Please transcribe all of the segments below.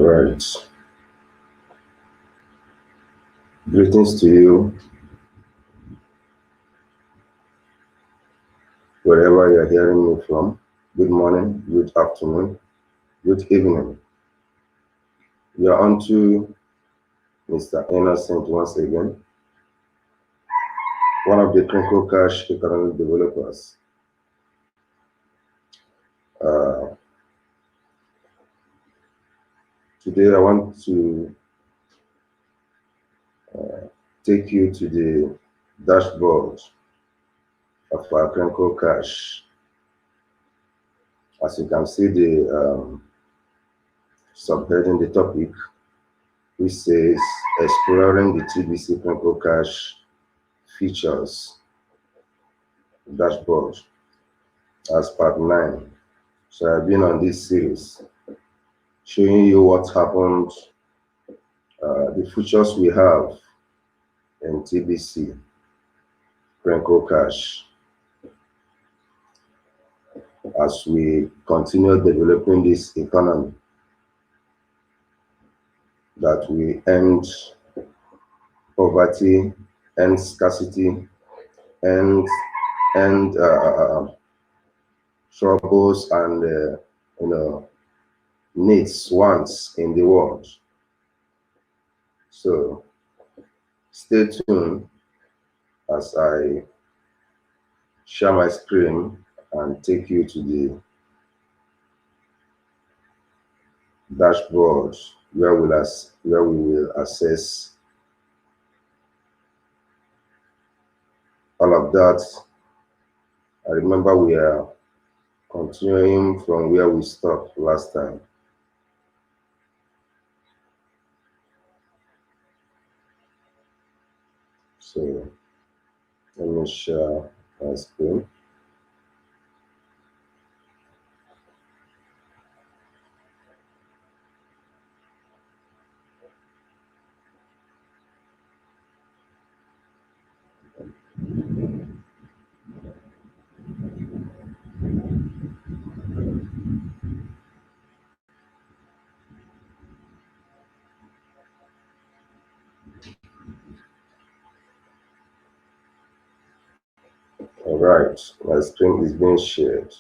Right. Greetings to you, wherever you're hearing me from. Good morning, good afternoon, good evening. We are on to Mr. Innocent once again, one of the Kringle Cash economic developers. Uh, Today, I want to take you to the dashboard of our Kringle Cash. As you can see, the subheading, the topic, which says exploring the TBC Kringle Cash features dashboard as part 9. So I've been on this series showing you what happened, the features we have in TBC Kringle Cash as we continue developing this economy, that we end poverty, end scarcity, end troubles and needs, wants in the world. So stay tuned as I share my screen and take you to the dashboard where we will assess all of that. I remember we are continuing from where we stopped last time. So let me share my screen. All right, my screen is being shared.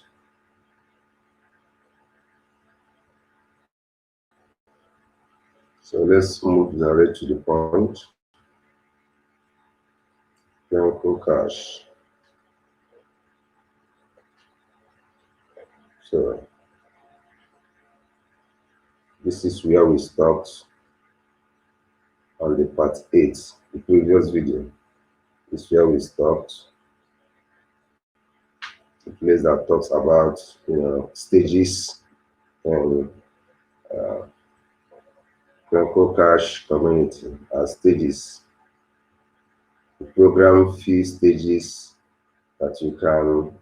So let's move direct to the point. Kringle Cash. So this is where we stopped on the part 8, the previous video. This is where we stopped. The place that talks about stages and Kringle Cash community as stages. The program fee stages that you can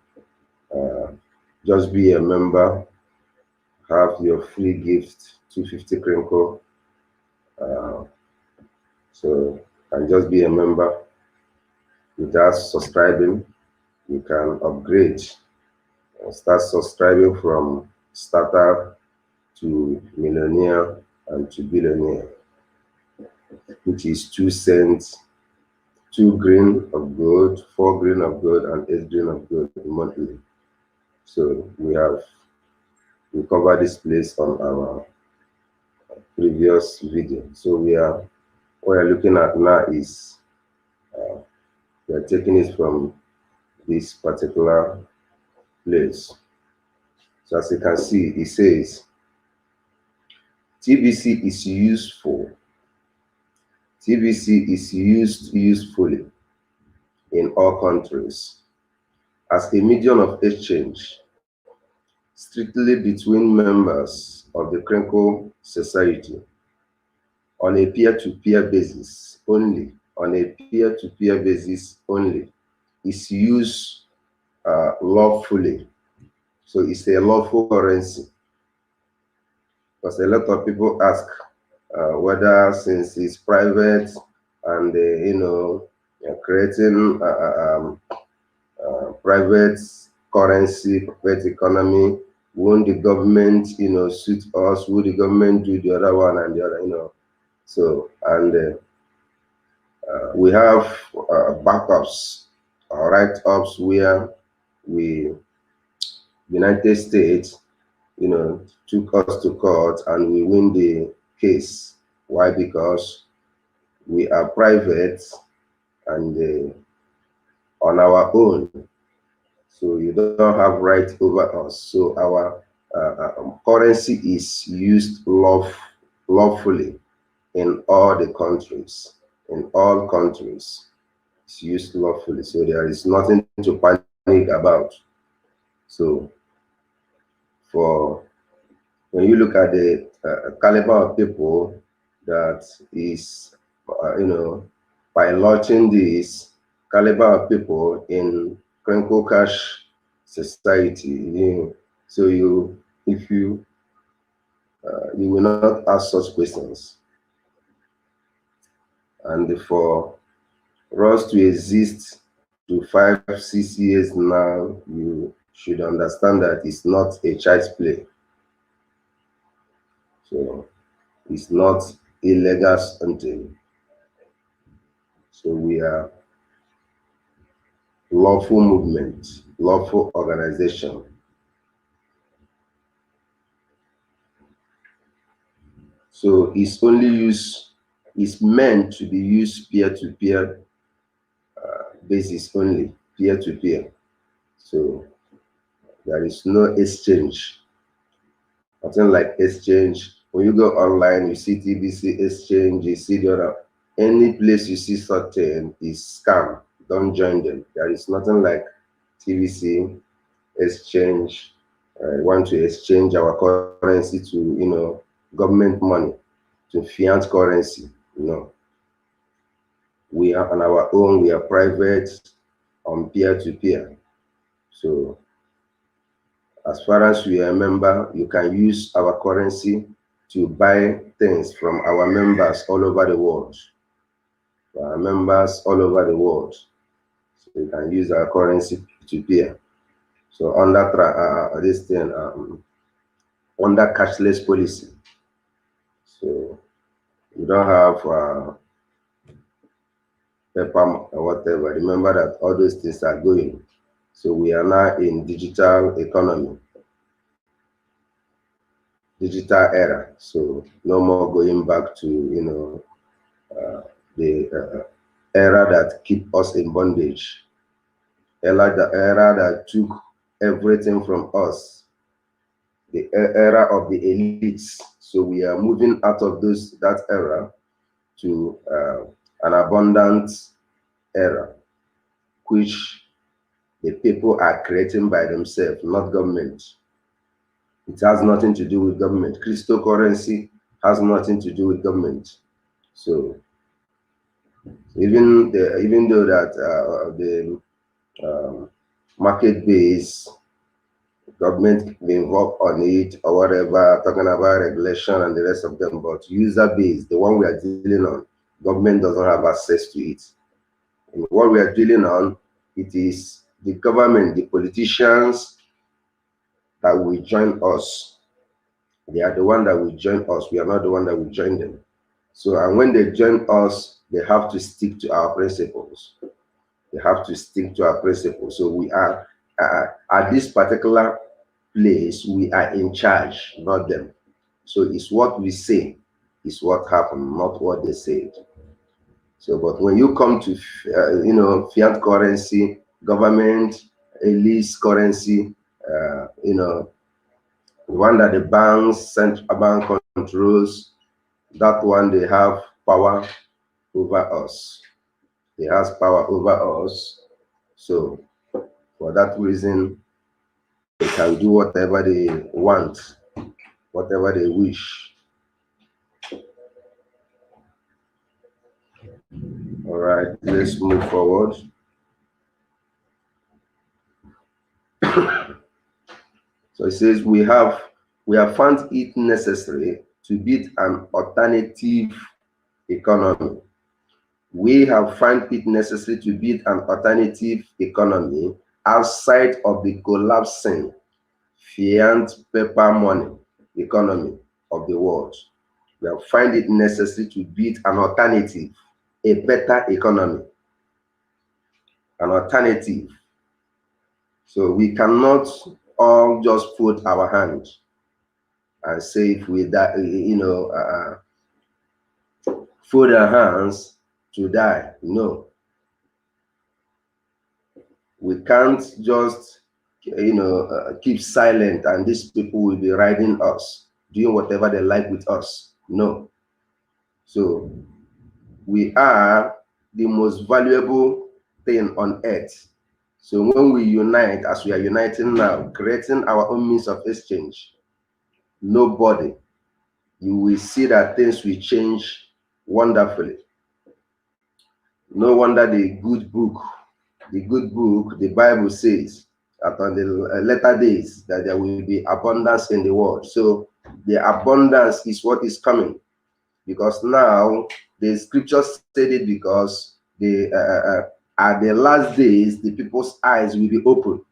just be a member, have your free gift, 250 Kringle. So and just be a member. Without subscribing, you can upgrade and start subscribing from starter to millionaire and to billionaire, which is 2 cents, 2 grain of gold, 4 grain of gold, and 8 grain of gold monthly. So we covered this place on our previous video. So what we're looking at now is we are taking it from this particular place. So as you can see, it says TBC is useful. TBC is used usefully in all countries as a medium of exchange, strictly between members of the Kringle society on a peer-to-peer basis only. On a peer-to-peer basis only, is used lawfully. So it's a lawful currency. Because a lot of people ask whether, since it's private and creating private currency, private economy, Won't the government, suit us? Will the government do the other one and the other? So, and we have backups, write-ups where we, United States, took us to court and we win the case. Why? Because we are private and on our own. So you don't have right over us. So our currency is used lawfully in all the countries. In all countries, it's used lawfully. So there is nothing to panic about. So for when you look at the caliber of people that is, piloting this caliber of people in Kringle cash society, so if you you will not ask such questions. And for us to exist to 5, 6 years now, you should understand that it's not a child's play. So it's not illegal hunting. So we are lawful movement, lawful organization. So it's meant to be used peer-to-peer basis only, peer-to-peer. So there is no exchange. Nothing like exchange. When you go online, you see TBC exchange, you see the other. Any place you see such thing is scam. Don't join them. There is nothing like TBC exchange. Want to exchange our currency to government money, to fiat currency. We are on our own. We are private, on peer-to-peer. So as far as we are a member, you can use our currency to buy things from our members all over the world. Our members all over the world. So you can use our currency to pay. So under this thing, under cashless policy. So you don't have paper or whatever. Remember that all those things are going. So we are now in digital economy, digital era. So no more going back to the era that keep us in bondage, era that took everything from us, the era of the elites. So we are moving out of that era to an abundant era, which the people are creating by themselves, not government. It has nothing to do with government. Cryptocurrency has nothing to do with government. So even though that the market base, government be involved on it or whatever, talking about regulation and the rest of them, but user base, the one we are dealing on, government doesn't have access to it. And what we are dealing on, it is the government, the politicians that will join us. They are the one that will join us. We are not the one that will join them. So, and when they join us, they have to stick to our principles. They have to stick to our principles. So we are, at this particular place, we are in charge, not them. So it's what we say is what happened, not what they said. So, but when you come to, fiat currency, government, lease currency, the one that the banks, central bank controls, that one they have power over us. They have power over us. So for that reason, they can do whatever they want, whatever they wish. All right, let's move forward. So it says we have found it necessary to build an alternative economy. We have found it necessary to build an alternative economy outside of the collapsing fiat paper money economy of the world. We have find it necessary to build an alternative, a better economy, an alternative. So we cannot all just put our hand and say if we die, fold our hands to die. No, we can't just keep silent and these people will be riding us, doing whatever they like with us. No. So we are the most valuable thing on earth. So when we unite, as we are uniting now, creating our own means of exchange, nobody, you will see that things will change wonderfully. No wonder the good book, the Bible says that on the latter days that there will be abundance in the world. So the abundance is what is coming, because now the scriptures said it, because at the last days the people's eyes will be open.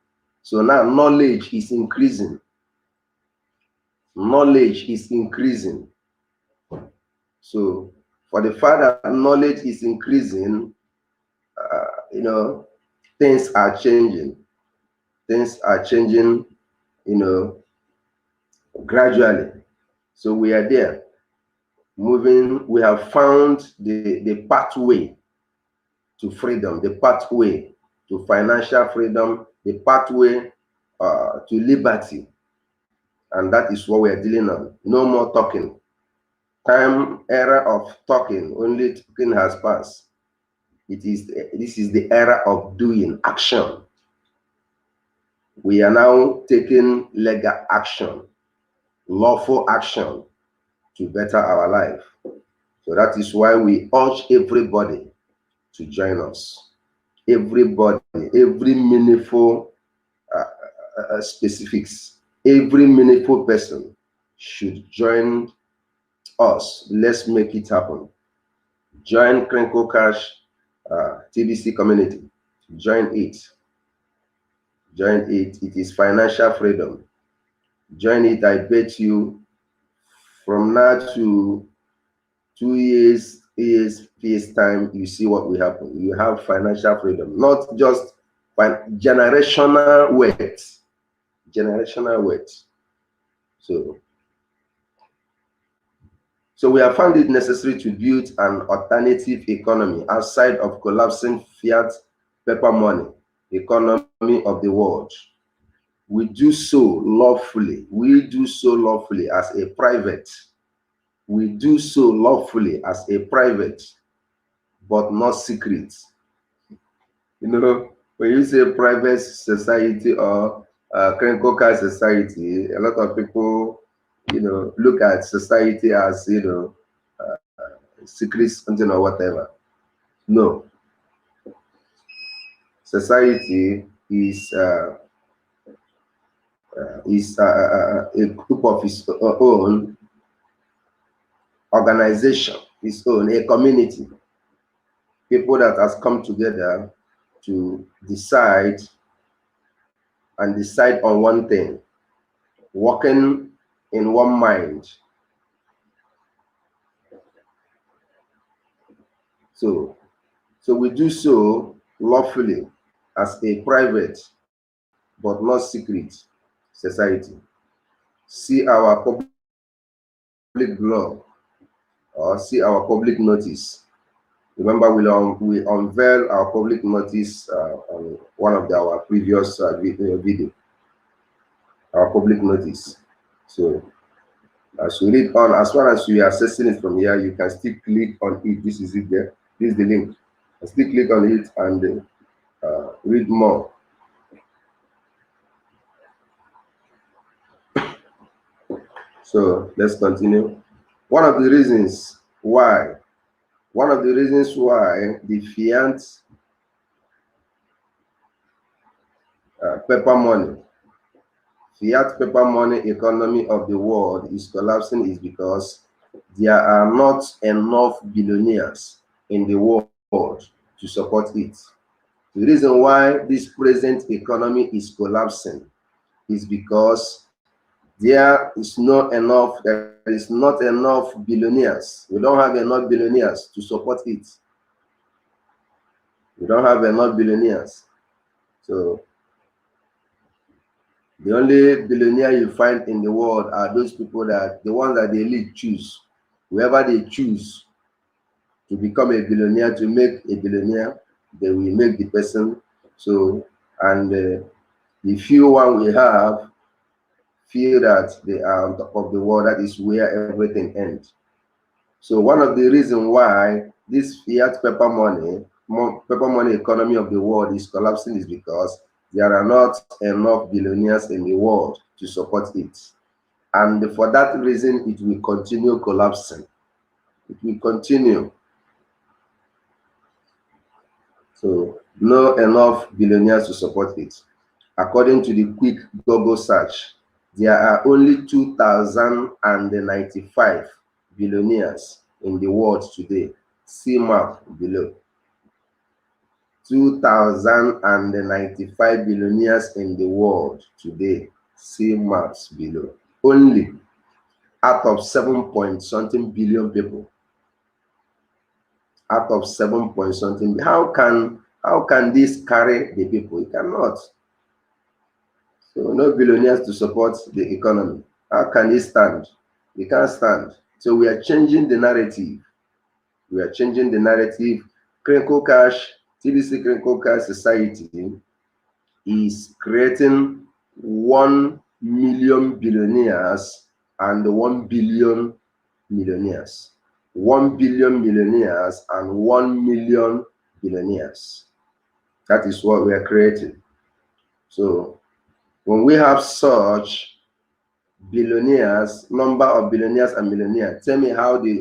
So now knowledge is increasing. Knowledge is increasing. So for the fact that knowledge is increasing, things are changing. Things are changing, gradually. So we are there, moving. We have found the pathway to freedom, the pathway to financial freedom, the pathway to liberty. And that is what we are dealing on. No more talking. Era of talking, only talking has passed. This is the era of doing, action. We are now taking legal action, lawful action to better our life. So that is why we urge everybody to join us. Everybody, every meaningful specifics, every meaningful person should join us. Let's make it happen. Join Kringle Cash TBC community. Join it. Join it. It is financial freedom. Join it. I bet you from now to 2 years time, you see what will happen. You have financial freedom, not just generational wealth. Generational wealth. So we have found it necessary to build an alternative economy outside of collapsing fiat paper money economy of the world. We do so lawfully. We do so lawfully as a private. We do so lawfully as a private, but not secret. When you say private society or Kringle Cash society, a lot of people, look at society as, secret something or whatever. No. Society is a group of its own organization, its own, a community. People that has come together to decide on one thing, working in one mind. So we do so lawfully as a private but not secret society. See our public blog or see our public notice. Remember, we unveiled our public notice on one of our previous video. Our public notice. So as you read on, as far as you are accessing it from here, you can still click on it. This is it there. This is the link. Still click on it and read more. So let's continue. One of the reasons why the fiat paper money economy of the world is collapsing is because there are not enough billionaires in the world to support it. The reason why this present economy is collapsing is because there is not enough billionaires. We don't have enough billionaires to support it. We don't have enough billionaires. So the only billionaire you find in the world are those people the ones that the elite choose. Whoever they choose to become a billionaire, to make a billionaire, they will make the person. So, and the few one we have feel that they are on top of the world. That is where everything ends. So one of the reasons why this fiat paper money economy of the world is collapsing is because there are not enough billionaires in the world to support it. And for that reason, it will continue collapsing. It will continue. So no enough billionaires to support it. According to the quick Google search, there are only 2,095 billionaires in the world today. See map below. 2,095 billionaires in the world today. See maps below. Only out of 7 point something billion people. Out of 7 point something. How can this carry the people? It cannot. So no billionaires to support the economy. How can they stand? They can't stand. So we are changing the narrative. We are changing the narrative. Kringle Cash, TBC Kringle Cash Society is creating 1 million billionaires and 1 billion millionaires. 1 billion millionaires and 1 million billionaires. That is what we are creating. So when we have such billionaires, number of billionaires and millionaires, tell me how the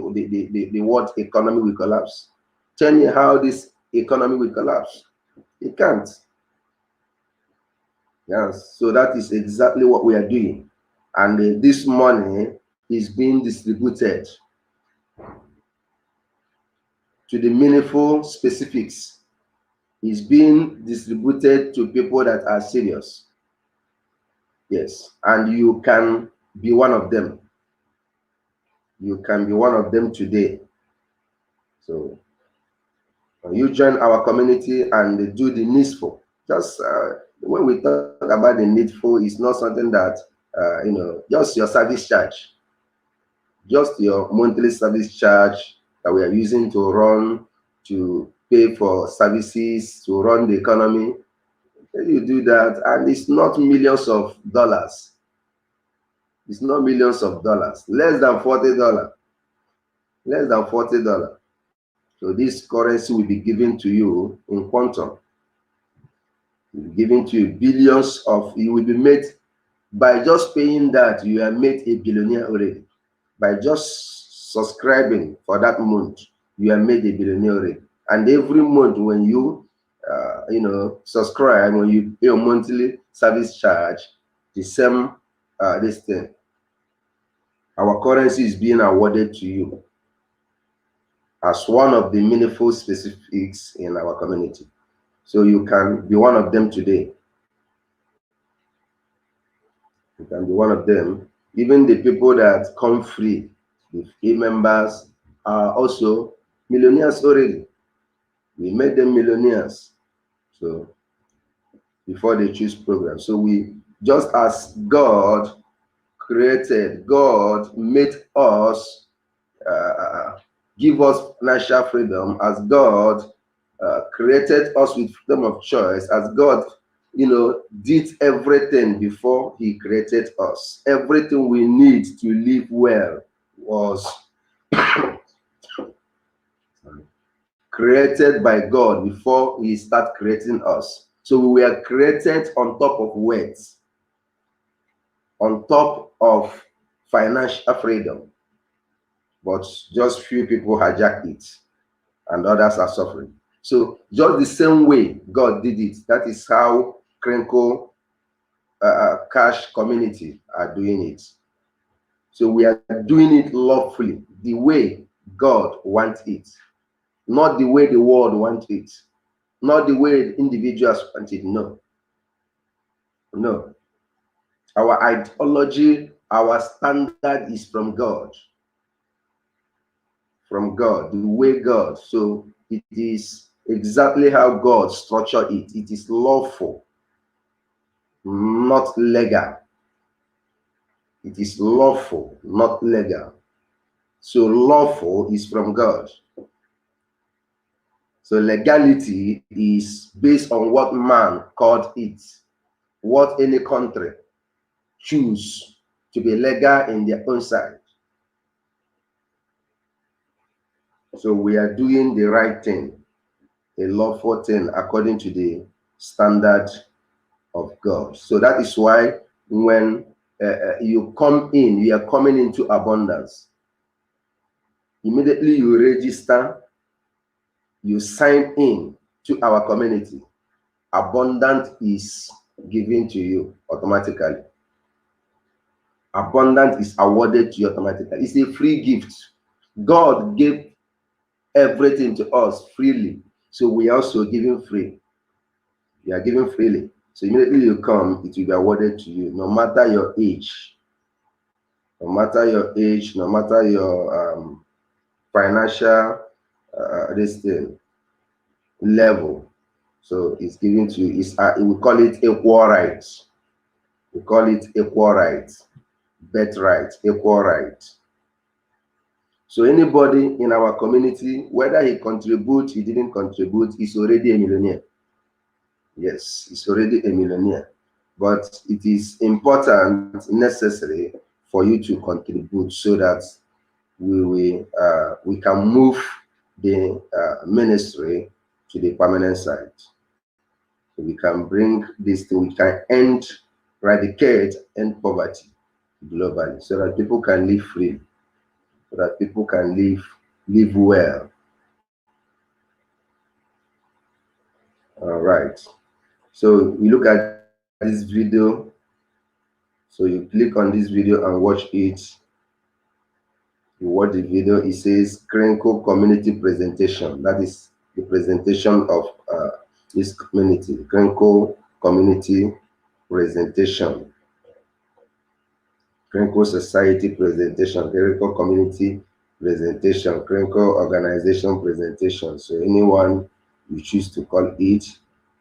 world economy will collapse. Tell me how this economy will collapse. It can't. Yes, so that is exactly what we are doing. And this money is being distributed to the meaningful specifics. It's being distributed to people that are serious. Yes, and you can be one of them. You can be one of them today. So you join our community and do the needful. Just when we talk about the needful, it's not something that just your service charge, just your monthly service charge that we are using to pay for services, to run the economy. You do that, and it's not millions of dollars. It's not millions of dollars. Less than $40. Less than $40. So this currency will be given to you in quantum. It will be given to you billions of. You will be made by just paying that. You are made a billionaire already. By just subscribing for that month, you are made a billionaire already. And every month when you subscribe, when you pay your monthly service charge, the same this thing, our currency is being awarded to you as one of the meaningful specifics in our community. So you can be one of them today. You can be one of them. Even the people that come free, the free members, are also millionaires already. We made them millionaires. So before they choose program. So we, just as God made us, give us financial freedom, as God created us with freedom of choice, as God did everything before he created us. Everything we need to live well was created by God before he started creating us. So we were created on top of wealth, on top of financial freedom, but just few people hijack it and others are suffering. So just the same way God did it, that is how Kringle Cash community are doing it. So we are doing it lawfully, the way God wants it, not the way the world wants it, not the way individuals want it. No. Our ideology, our standard is from God. From God, the way God. So it is exactly how God structured it. It is lawful, not legal. It is lawful, not legal. So lawful is from God. So legality is based on what man called it, what any country choose to be legal in their own side. So we are doing the right thing, a lawful thing according to the standard of God. So that is why when you come in, you are coming into abundance. Immediately you register, you sign in to our community. Abundance is given to you automatically. Abundance is awarded to you automatically. It's a free gift. God gave everything to us freely. So we are also giving free. We are giving freely. So immediately you come, it will be awarded to you, no matter your age. No matter your age, no matter your financial this thing, level. So it's given to you. We call it equal rights. We call it equal rights, birthright, equal rights. So anybody in our community, whether he contributes, he didn't contribute, is already a millionaire. Yes, he's already a millionaire. But it is important, necessary for you to contribute so that we can move the ministry to the permanent side. So we can bring this thing, we can eradicate poverty globally so that people can live free, so that people can live well. All right. So we look at this video. So you click on this video and watch it. You watch the video. It says Kringle community presentation. That is the presentation of this community. Kringle community presentation. Kringle society presentation. Kringle community presentation. Kringle organization presentation. So anyone you choose to call it,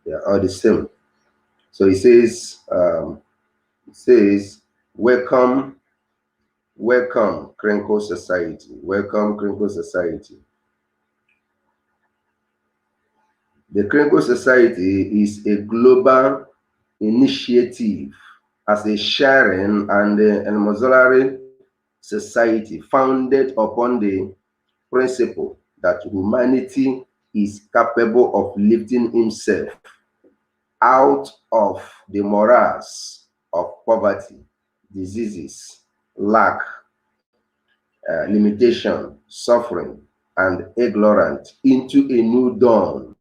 they are all the same. So it says, welcome Kringle society. Welcome Kringle society. The Kringle society is a global initiative as a sharing and exemplary society founded upon the principle that humanity is capable of lifting himself out of the morass of poverty, diseases, lack, limitation, suffering, and ignorance into a new dawn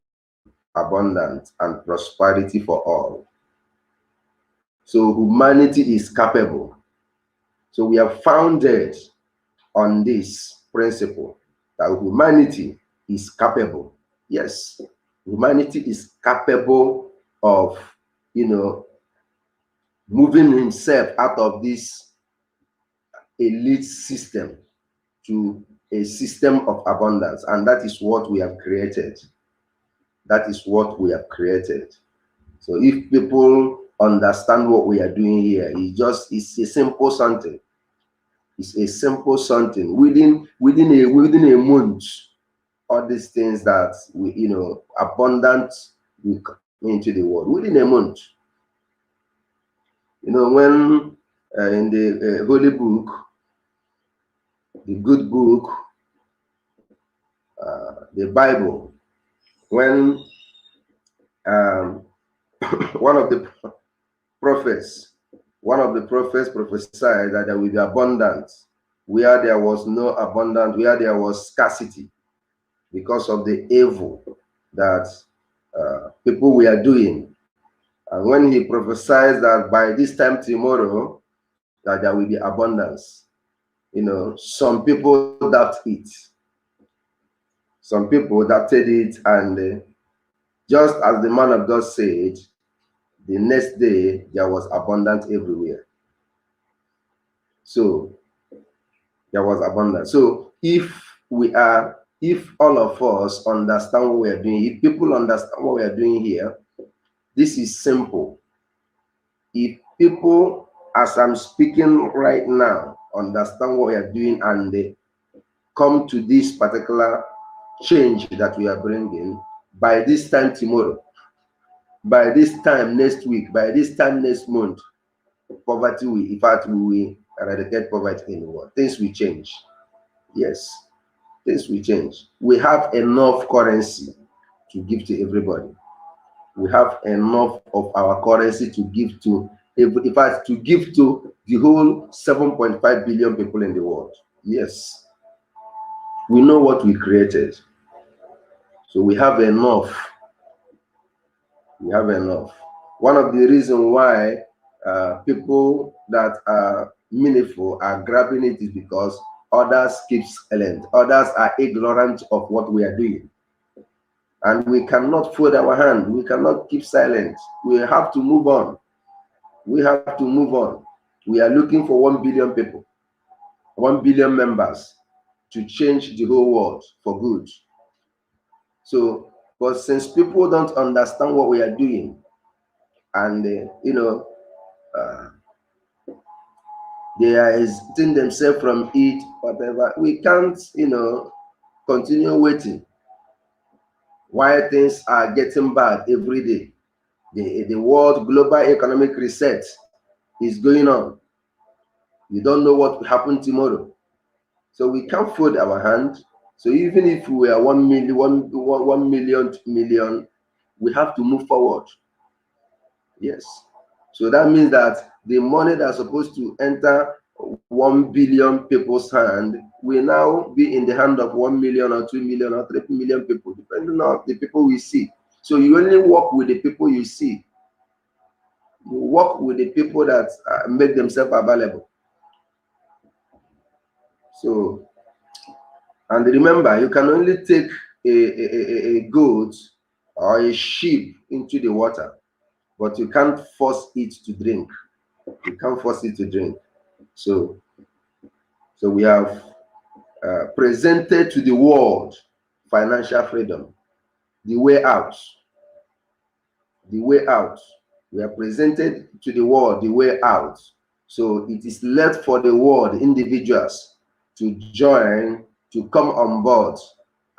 of abundance and prosperity for all. So humanity is capable. So we are founded on this principle that humanity is capable. Yes, humanity is capable of, moving himself out of this elite system to a system of abundance. And that is what we have created. That is what we have created. So if people understand what we are doing here, it's a simple something. It's a simple something. Within a month, all these things that abundant will come into the world. Within a month. When in the holy book, the good book, the Bible, when one of the prophets prophesied that there will be abundance where there was no abundance, where there was scarcity, because of the evil that people were doing. And when he prophesied that by this time tomorrow that there will be abundance, some people doubt it. Some people doubted it, and just as the man of God said, the next day there was abundance everywhere. So there was abundance. So if all of us understand what we are doing, if people understand what we are doing here, this is simple. If people, as I'm speaking right now, understand what we are doing and they come to this particular change that we are bringing, by this time tomorrow, by this time next week, by this time next month, poverty will, in fact, we will eradicate poverty in the world. Things will change. Yes, things will change. We have enough currency to give to everybody. We have enough of our currency to give to, in fact, to give to the whole 7.5 billion people in the world. Yes, we know what we created. So we have enough. We have enough. One of the reasons why people that are meaningful are grabbing it is because others keep silent. Others are ignorant of what we are doing. And we cannot fold our hand. We cannot keep silent. We have to move on. We have to move on. We are looking for 1 billion people, 1 billion members to change the whole world for good. So, but since people don't understand what we are doing, and they are hesitating themselves from it, whatever, we can't, continue waiting while things are getting bad every day. The world global economic reset is going on. You don't know what will happen tomorrow. So we can't fold our hand. So even if we are 1 million, 1 million, we have to move forward. Yes. So that means that the money that's supposed to enter 1 billion people's hand will now be in the hand of 1 million or 2 million or 3 million people, depending on the people we see. So you only work with the people you see. You work with the people that make themselves available. So, and remember, you can only take a goat or a sheep into the water, but you can't force it to drink. You can't force it to drink. So we have presented to the world financial freedom, the way out. The way out. We are presented to the world the way out. So it is left for the world, individuals, to join, to come on board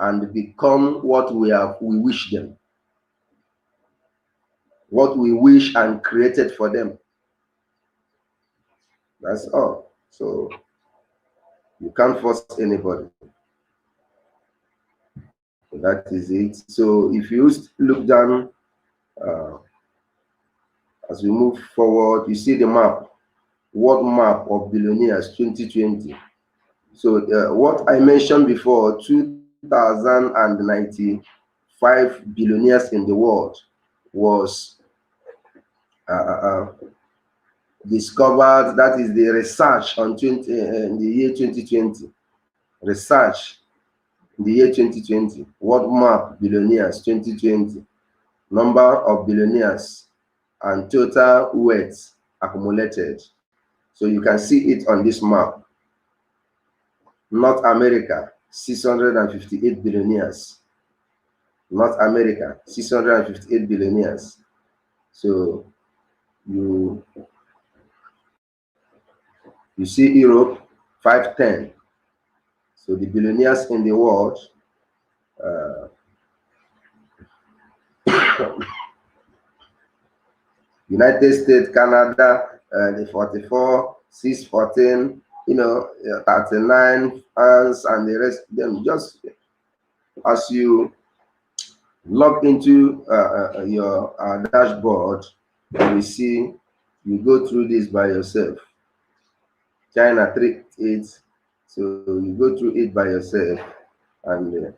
and become what we wish them, what we wish and created for them. That's all. So you can't force anybody. So that is it. So if you look down, as we move forward, you see the map, world map of billionaires 2020. So what I mentioned before, 2095 billionaires in the world was discovered. That is the research on in the year 2020. Research in the year 2020. World map billionaires 2020. Number of billionaires and total wealth accumulated. So you can see it on this map. North America, 658 billionaires. North America, 658 billionaires. So you see Europe, 510. So the billionaires in the world, United States, Canada, the 44, 614, 39, France, and the rest of them. Just as you log into your dashboard, you see, you go through this by yourself. China 38, so you go through it by yourself, and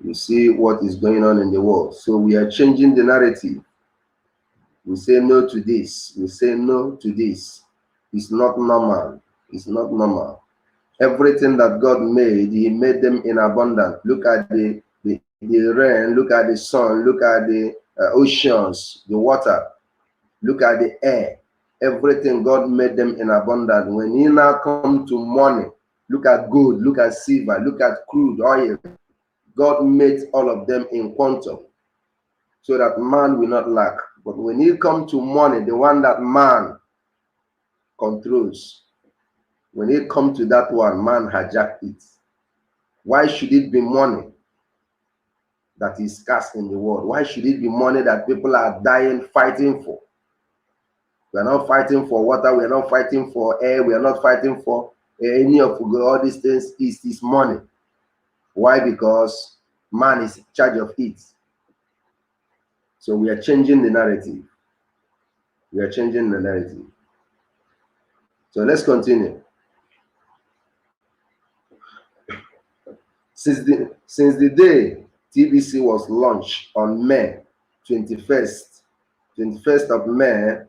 you see what is going on in the world. So we are changing the narrative. We say no to this. We say no to this. It's not normal. It's not normal. Everything that God made, He made them in abundance. Look at the rain, look at the sun, look at the oceans, the water, look at the air. Everything God made them in abundance. When He now come to money, look at gold, look at silver, look at crude oil. God made all of them in quantum so that man will not lack. But when He come to money, the one that man controls, when He come to that one, man hijack it. Why should it be money that is scarce in the world? Why should it be money that people are dying, fighting for? We are not fighting for water. We are not fighting for air. We are not fighting for any of all these things. Is this money? Why? Because man is in charge of it. So we are changing the narrative. We are changing the narrative. So let's continue. Since the day TBC was launched on May 21st of May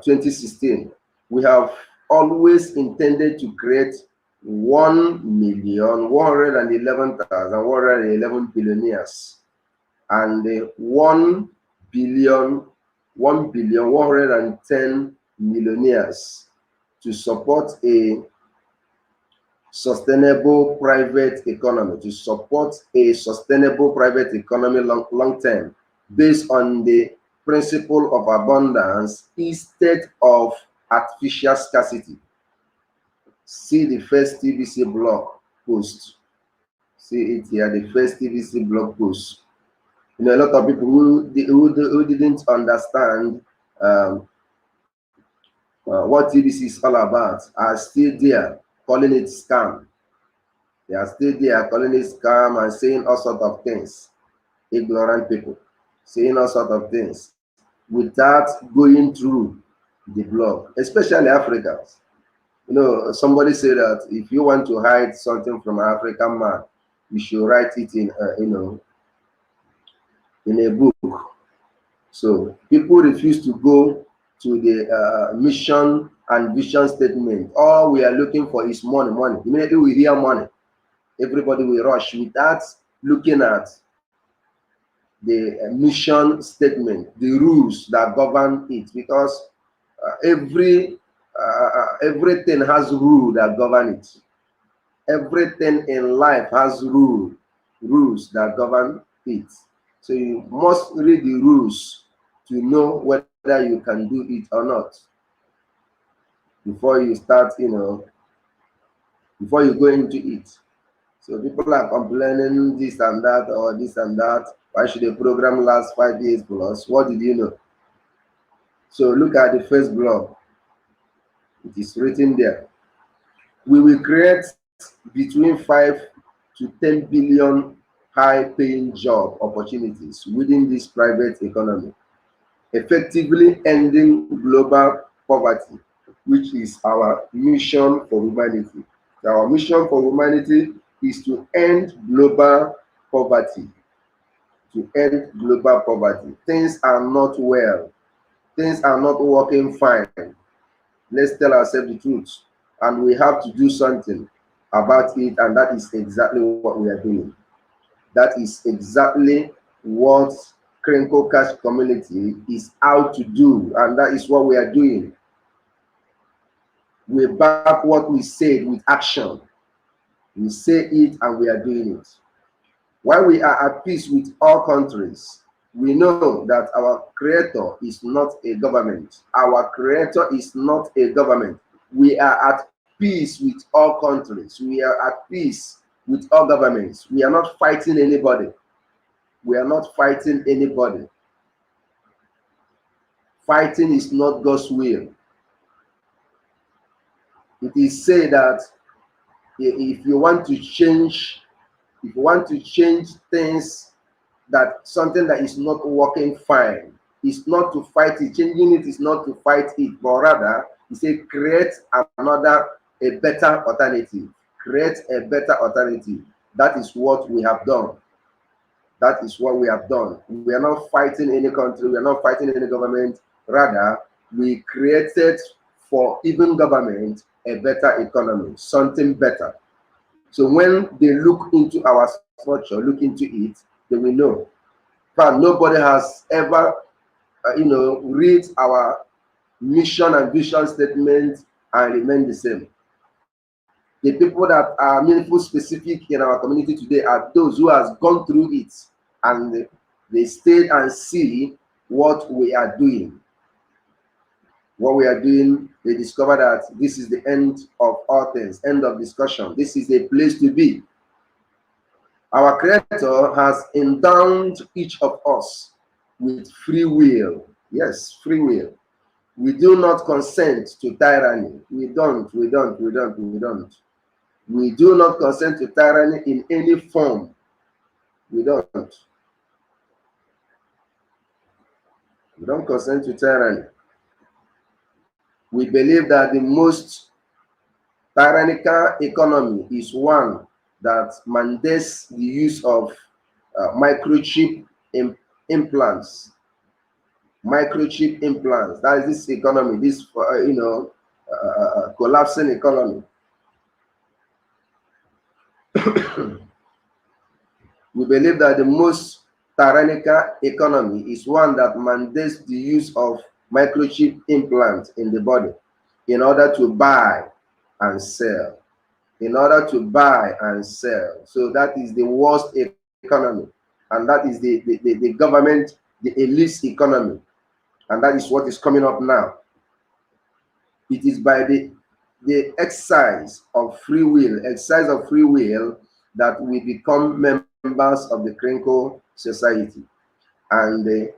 2016, we have always intended to create 1,111,111 billionaires and 1,110 millionaires to support a sustainable private economy, long term, based on the principle of abundance instead of artificial scarcity. See the first TBC blog post. See it here, the first TBC blog post. You know, a lot of people who didn't understand what TBC is all about are still there calling it scam. They are still there calling it scam and saying all sorts of things. Ignorant people saying all sorts of things without going through the blog, especially Africans. You know, somebody said that if you want to hide something from an African man, you should write it in, in a book. So people refuse to go to the mission and vision statement. All we are looking for is money, money. Immediately we hear money, everybody will rush without looking at the mission statement, the rules that govern it, because everything has rule that govern it. Everything in life has rules that govern it. So you must read the rules to know whether you can do it or not before you start, before you go into it. So people are complaining this and that or this and that. Why should a program last 5 years plus? What did you know? So look at the first blog. It is written there. We will create between 5 to 10 billion high-paying job opportunities within this private economy, effectively ending global poverty, which is our mission for humanity. Our mission for humanity is to end global poverty. To end global poverty. Things are not well. Things are not working fine. Let's tell ourselves the truth. And we have to do something about it, and that is exactly what we are doing. That is exactly what Kringle Cash community is out to do, and that is what we are doing. We back what we said with action. We say it and we are doing it. While we are at peace with all countries, we know that our creator is not a government. Our creator is not a government. We are at peace with all countries. We are at peace with all governments. We are not fighting anybody. We are not fighting anybody. Fighting is not God's will. It is said that if you want to change things, that something that is not working fine, is not to fight it. Changing it is not to fight it, but rather you say create a better alternative. Create a better alternative. That is what we have done. That is what we have done. We are not fighting any country. We are not fighting any government. Rather, we created for even government a better economy, something better. So when they look into our structure, look into it, they will know. But nobody has ever, read our mission and vision statement and remain the same. The people that are meaningful specific in our community today are those who has gone through it and they stayed and see what we are doing. What we are doing, they discover that this is the end of all things, end of discussion. This is a place to be. Our Creator has endowed each of us with free will. Yes, free will. We do not consent to tyranny. We don't. We do not consent to tyranny in any form. We don't. We don't consent to tyranny. We believe that the most tyrannical economy is one that mandates the use of microchip implants. Microchip implants. That is this economy, this collapsing economy. We believe that the most tyrannical economy is one that mandates the use of microchip implants in the body in order to buy and sell. In order to buy and sell. So that is the worst economy. And that is the government, the elite economy. And that is what is coming up now. It is by the exercise of free will, that we become members of the Kringle society and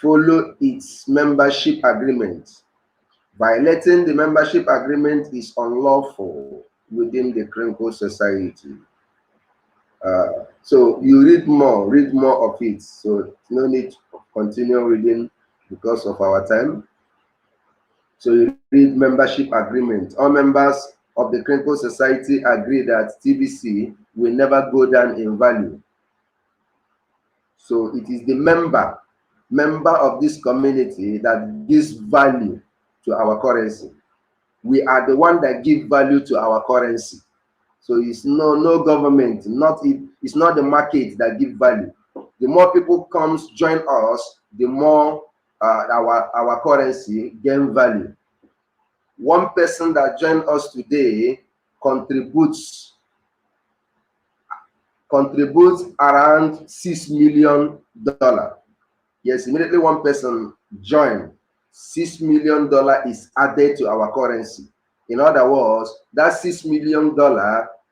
follow its membership agreement. Violating the membership agreement is unlawful within the Kringle society. So you read more of it. So no need to continue reading because of our time. So you read membership agreement. All members of the Kringle society agree that TBC will never go down in value. So it is the member of this community that gives value to our currency. We are the one that give value to our currency. So it's no government, it's not the market that give value. The more people comes join us, the more our currency gain value. One person that joined us today contributes around $6 million. Yes, immediately one person joined, $6 million is added to our currency. In other words, that $6 million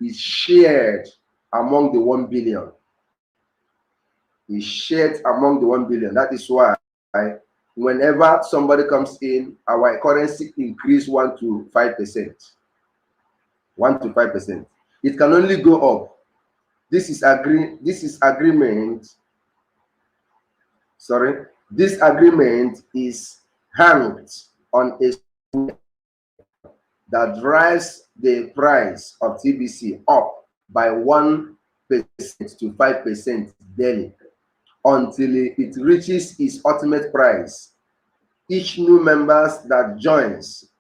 is shared among the 1 billion. Is shared among the 1 billion. That is why whenever somebody comes in, our currency increase 1 to 5%. 1 to 5%. It can only go up. This agreement. Sorry. This agreement is hanged on a that drives the price of TBC up by 1% to 5% daily until it reaches its ultimate price. Each new members that joins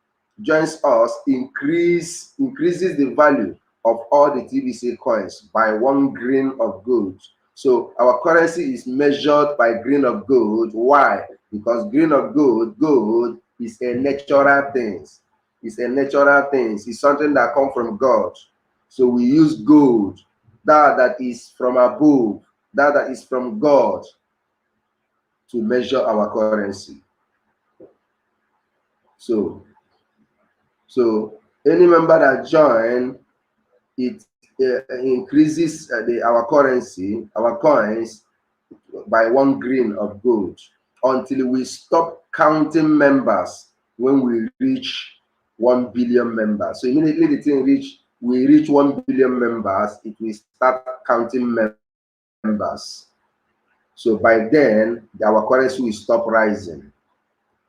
us increases the value of all the TBC coins by 1 grain of gold. So our currency is measured by grain of gold. Why? Because grain of gold is a natural thing. It's a natural thing. It's something that comes from God. So we use gold, that is from above, that is from God, to measure our currency. So any member that join, it increases our currency, our coins, by 1 grain of gold until we stop counting members when we reach 1 billion members. So immediately the thing we reach 1 billion members, it will start counting members. So by then, our currency will stop rising.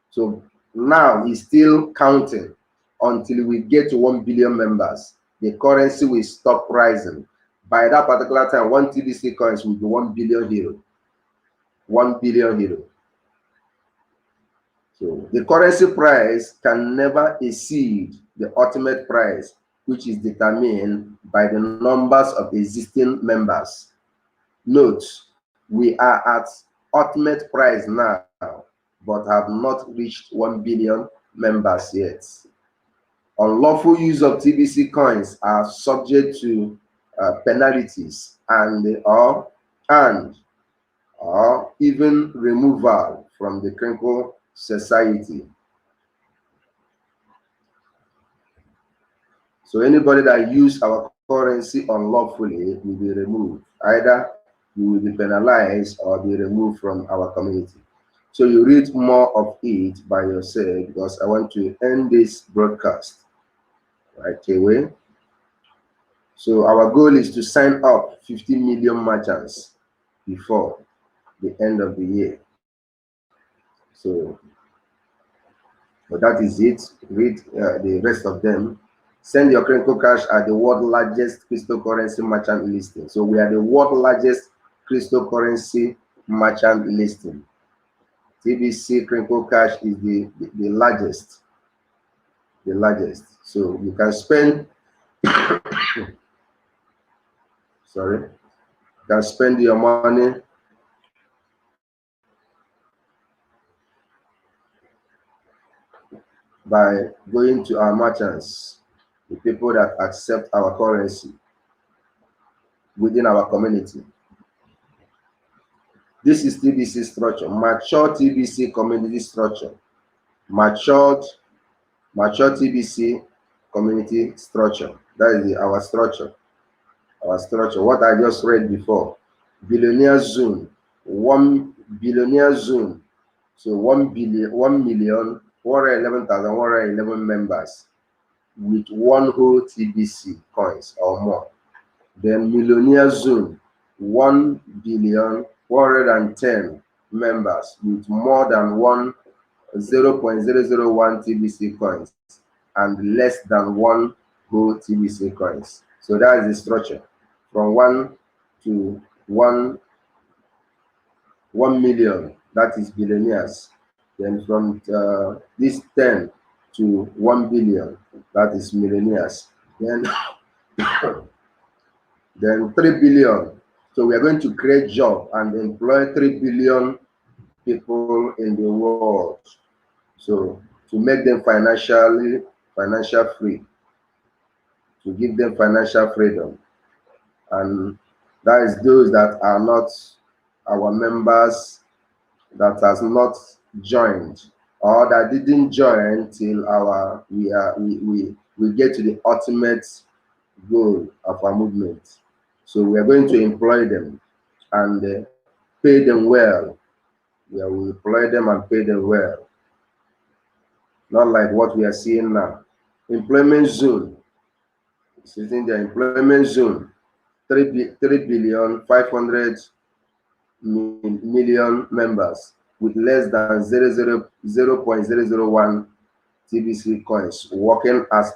So now it's still counting until we get to 1 billion members. The currency will stop rising. By that particular time, 1 TBC coins will be 1 billion euro. 1 billion euro. So the currency price can never exceed the ultimate price, which is determined by the numbers of existing members. Note, we are at ultimate price now, but have not reached 1 billion members yet. Unlawful use of TBC coins are subject to penalties and or even removal from the Kringle society. So anybody that use our currency unlawfully will be removed. Either you will be penalized or be removed from our community. So you read more of it by yourself because I want to end this broadcast right away. So our goal is to sign up 50 million merchants before the end of the year. So, but that is it. Read the rest of them. Send your Kringle cash at the world's largest cryptocurrency merchant listing. So we are the world's largest cryptocurrency merchant listing. TBC Kringle cash is the largest. The largest. So you can spend sorry, you can spend your money by going to our merchants, the people that accept our currency within our community. This is TBC structure, mature TBC community structure, matured TBC community structure. That is our structure. Our structure. What I just read before, billionaire zone, 1 billionaire zone. So 1,111,111 members with one whole TBC coins or more. Then millionaire zone, 1,110 members with more than 0.001 TBC coins and less than one whole TBC coins. So that is the structure from 1 to 1 million, that is billionaires. Then from this 10 to 1 billion, that is millionaires. Then then 3 billion. So we are going to create job and employ 3 billion people in the world. So to make them financial free, to give them financial freedom. And that is those that are not our members, that has not joined or that didn't join till we get to the ultimate goal of our movement. So we are going to employ them and pay them well. Yeah, we employ them and pay them well. Not like what we are seeing now. Employment zone. Sitting the employment zone, 3,500,000,000 members with less than 0.001 TBC coins working as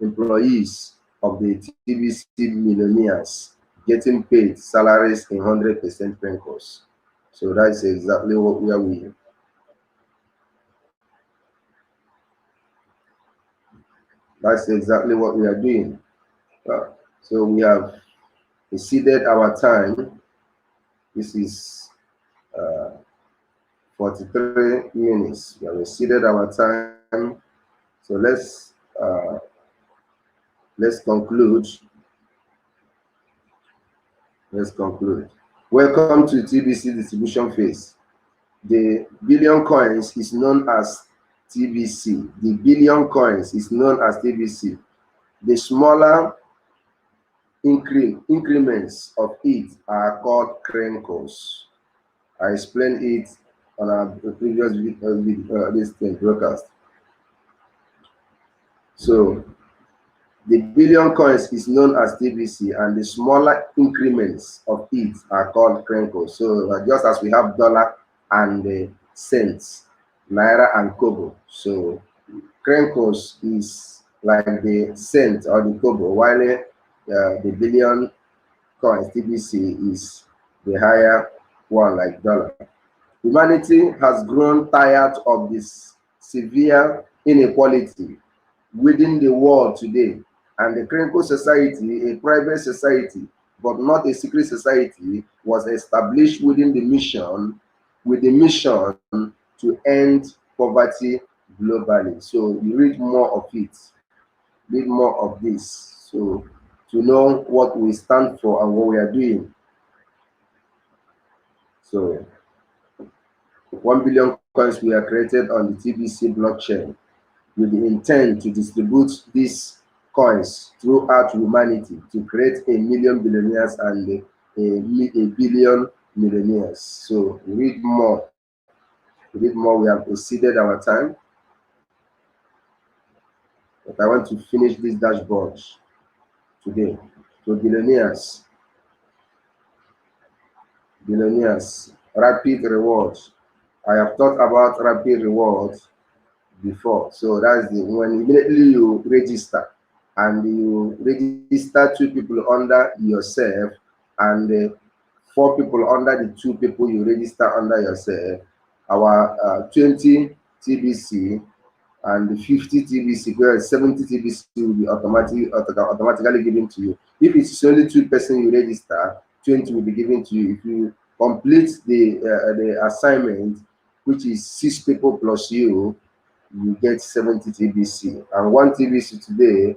employees of the TBC millionaires, getting paid salaries in 100% Kringles. So that's exactly what we are. That's exactly what we are doing. So we have exceeded our time. This is 43 minutes. We have exceeded our time. So let's conclude. Let's conclude. Welcome to TBC distribution phase. The billion coins is known as TBC. The billion coins is known as TBC. The smaller increments of it are called Kringles. I explained it on our previous broadcast. So the billion coins is known as TBC, and the smaller increments of it are called Kringles. So just as we have dollar and cents, naira and kobo. So Kringles is like the cent or the kobo, while the billion coins TBC is the higher one, like dollar. Humanity has grown tired of this severe inequality within the world today, and the Kringle society, a private society but not a secret society, was established within the mission, with the mission to end poverty globally. So you read more of it, read more of this. So to know what we stand for and what we are doing. So 1 billion coins were created on the TBC blockchain with the intent to distribute these coins throughout humanity to create a million billionaires and a billion millionaires. So read more. Read more. We have exceeded our time. But I want to finish this dashboard today. So billionaires, rapid rewards. I have thought about rapid rewards before. So that's the when immediately you register and you register 2 people under yourself and 4 people under the 2 people you register under yourself. Our 20 TBC and the 50 TBC, whereas 70 TBC will be automatically given to you. If it's only 2 person you register, 20 will be given to you. If you complete the assignment, which is 6 people plus you get 70 TBC. And 1 TBC today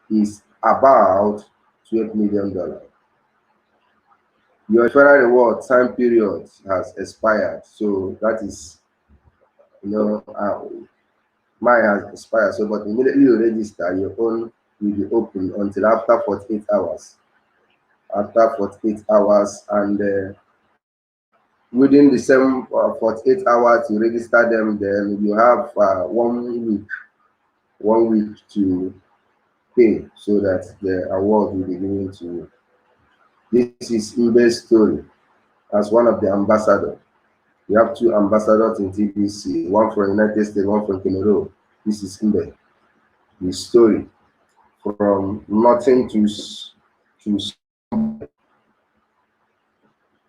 is about $12 million. Your referral reward time period has expired. So that is, mine has expired. So, but immediately you register, your own will be open until after 48 hours. After 48 hours, and within the same 48 hours, you register them, then you have 1 week to pay so that the award will be given to you. This is Mbe's story as one of the ambassadors. We have 2 ambassadors in TBC, one from the United States, one from Cameroon. This is Mbe. The story from nothing to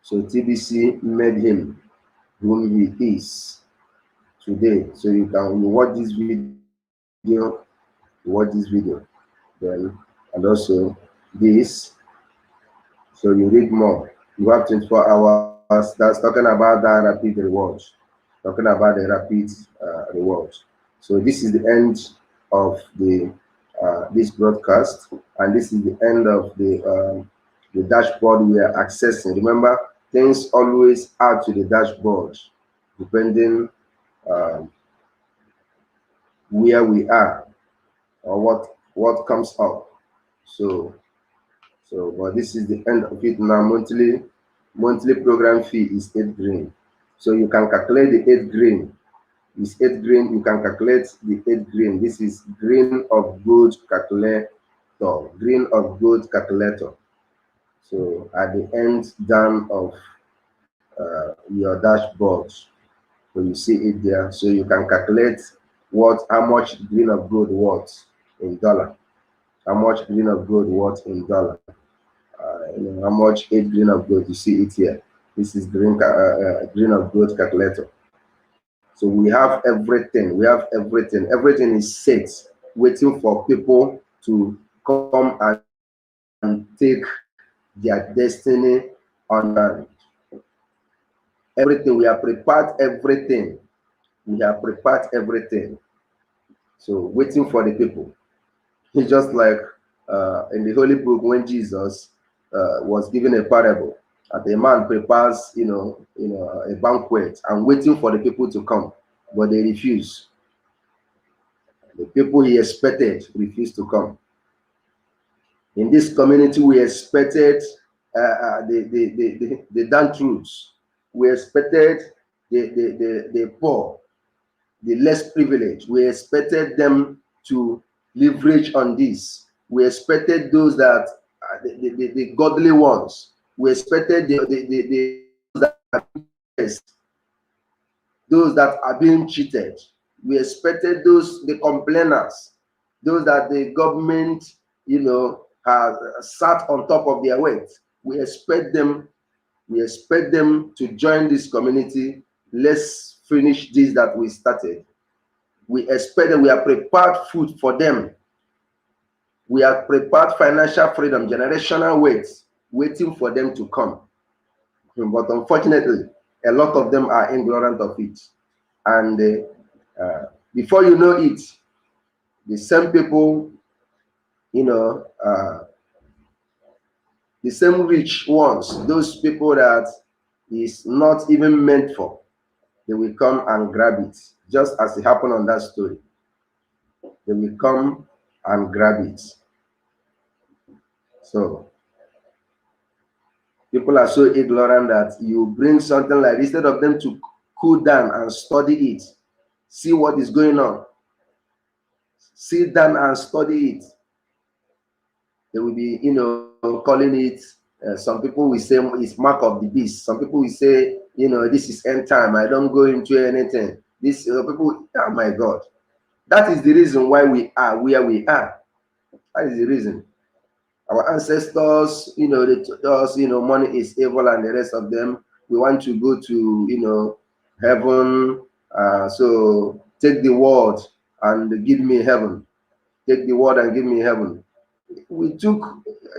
so TBC made him whom he is today. So you can watch this video, then and also this. So you read more. You have 24 hours. That's talking about that rapid reward. Talking about the rapid reward. So this is the end of the this broadcast, and this is the end of the dashboard we are accessing. Remember, things always add to the dashboard depending where we are or what comes up. So but this is the end of it now. Monthly program fee is 8 green. So you can calculate the 8 green. It's 8 green. You can calculate the 8 green. This is green of good calculator. Green of good calculator. So at the end down of your dashboard, so you see it there. So you can calculate how much green of gold worth in dollar. How much green of gold worth in dollar. How much 8 green of gold, you see it here. This is green of gold calculator. So we have everything. Everything is set, waiting for people to come and take their destiny on hand. Everything, we have prepared everything. So waiting for the people. It's just like in the Holy Book when Jesus was given a parable. That a man prepares, a banquet and waiting for the people to come, but they refuse. The people he expected refused to come. In this community, we expected the down truths. We expected the poor, the less privileged. We expected them to leverage on this. We expected those that the godly ones. We expected those that are being cheated. We expected the complainers, those that the government, has sat on top of their weight. We expect them to join this community. Let's finish this that we started. We expect that we have prepared food for them. We have prepared financial freedom, generational wealth, waiting for them to come. But unfortunately, a lot of them are ignorant of it. And before you know it, the same people, you know, the same rich ones, those people that is not even meant for, they will come and grab it, just as it happened on that story. They will come and grab it. So people are so ignorant that you bring something like this, instead of them to cool down and study it, see what is going on, sit down and study it, they will be, you know, calling it, some people will say it's mark of the beast. Some people will say, you know, this is end time. I don't go into anything. This people, oh my God. That is the reason why we are where we are. That is the reason. Our ancestors, you know, they told us, you know, money is evil and the rest of them. We want to go to, you know, heaven. So take the word and give me heaven. Take the word and give me heaven. We took,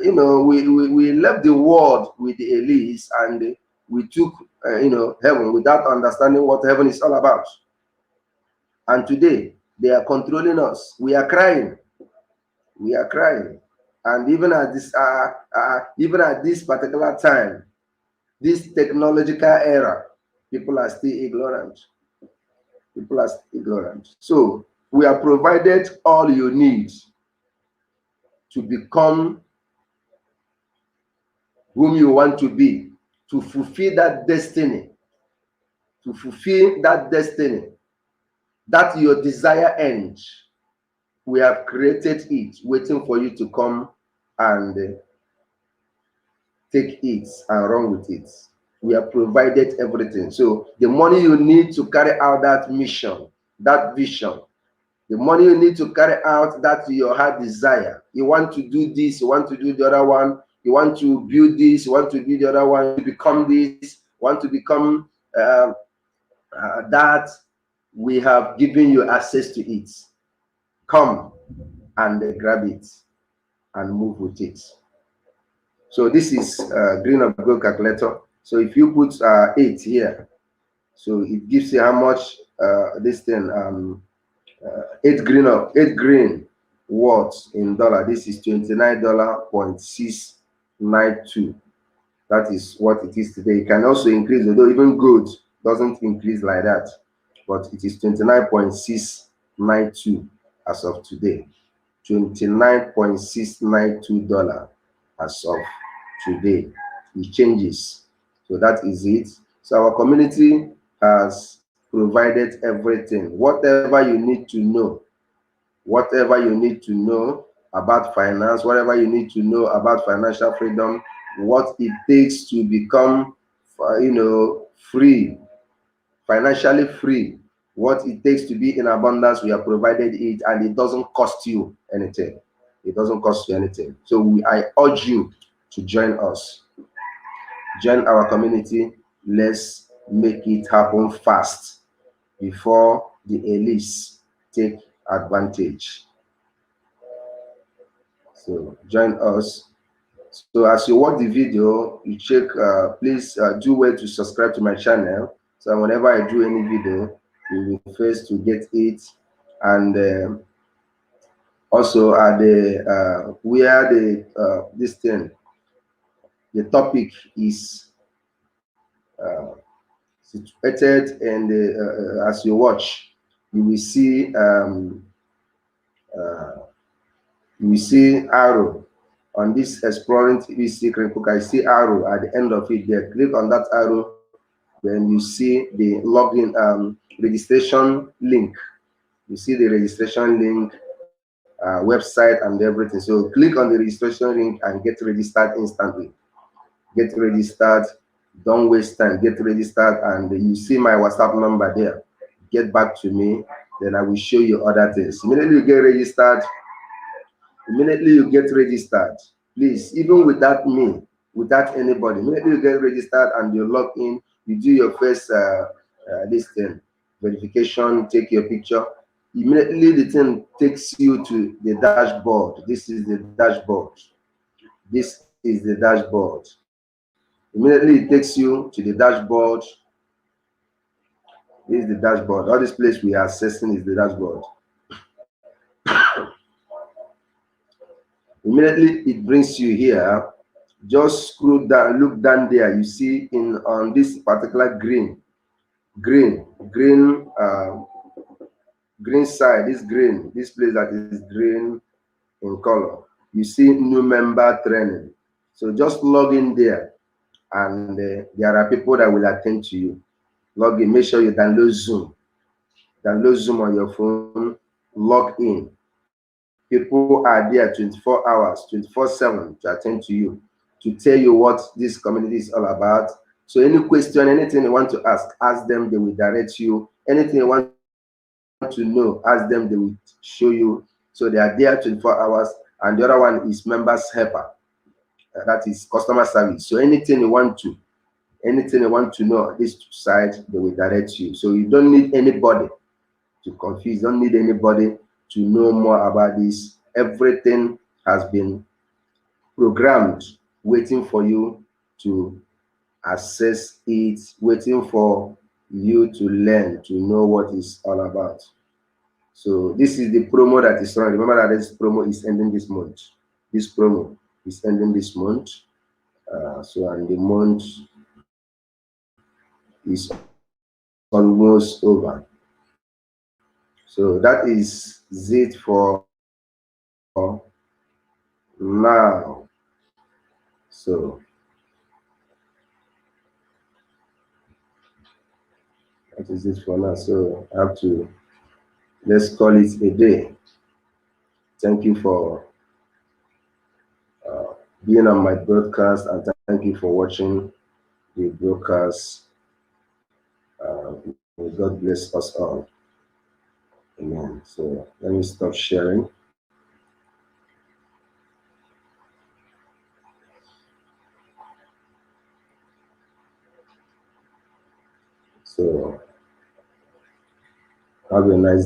you know, we left the world with the elites, and we took, you know, heaven without understanding what heaven is all about. And today, they are controlling us. We are crying. We are crying. And even at this particular time, this technological era, people are still ignorant. People are still ignorant. So we are provided all you need to become whom you want to be, to fulfill that destiny, that your desire ends. We have created it, waiting for you to come and take it and run with it. We have provided everything. So the money you need to carry out that mission, that vision, the money you need to carry out that your heart desire. You want to do this, you want to do the other one, you want to build this, you want to do the other one, you become this, want to become that. We have given you access to it. Come and grab it and move with it. So this is green of gold calculator. So if you put 8 here, so it gives you how much this thing 8 green watts in dollar. This is $29.692. That is what it is today. It can also increase, although even gold doesn't increase like that, but it is $29.692 as of today. $29.692 as of today. It changes. So that is it. So our community has provided everything. Whatever you need to know, whatever you need to know about finance, whatever you need to know about financial freedom, what it takes to become, you know, free, financially free, what it takes to be in abundance, we have provided it, and it doesn't cost you anything. It doesn't cost you anything. So I urge you to join us. Join our community. Let's make it happen fast before the elites take advantage. So join us. So as you watch the video, you check, please do well to subscribe to my channel. So whenever I do any video, you will first to get it. And also at the where the this thing, the topic is situated, and as you watch, you will see arrow on this exploring TVC Kringle. I see arrow at the end of it there. Click on that arrow, then you see the login registration link. You see the registration link, website and everything. So click on the registration link and get registered instantly. Get registered. Don't waste time. Get registered, and you see my WhatsApp number there. Get back to me, then I will show you other things. Immediately you get registered, please, even without me, without anybody, immediately you get registered and you log in, you do your first this thing, verification, take your picture. Immediately the thing takes you to the dashboard. This is the dashboard. This is the dashboard. Immediately it takes you to the dashboard. This is the dashboard. All this place we are accessing is the dashboard. Immediately it brings you here. Just scroll down, look down there. You see in on this particular green green side, this green, this place that is green in color. You see new member training. So just log in there, and there are people that will attend to you. Log in. Make sure you download Zoom. Download Zoom on your phone. Log in. People are there 24 hours, 24/7 to attend to you, to tell you what this community is all about. So any question, anything you want to ask them, they will direct you. Anything you want to know, ask them, they will show you. So they are there 24 hours. And the other one is members helper. That is customer service. So anything you want to know on this side, they will direct you. So you don't need anybody to confuse, don't need anybody to know more about this. Everything has been programmed, waiting for you to access it, waiting for you to learn, to know what it's all about. So this is the promo that is running. Remember that this promo is ending this month. This promo is ending this month. And the month is almost over. So that is it for now. So that is it for now. So I have to, let's call it a day. Thank you for being on my broadcast, and thank you for watching the broadcast. May God bless us all. Amen. So let me stop sharing. So have a nice day.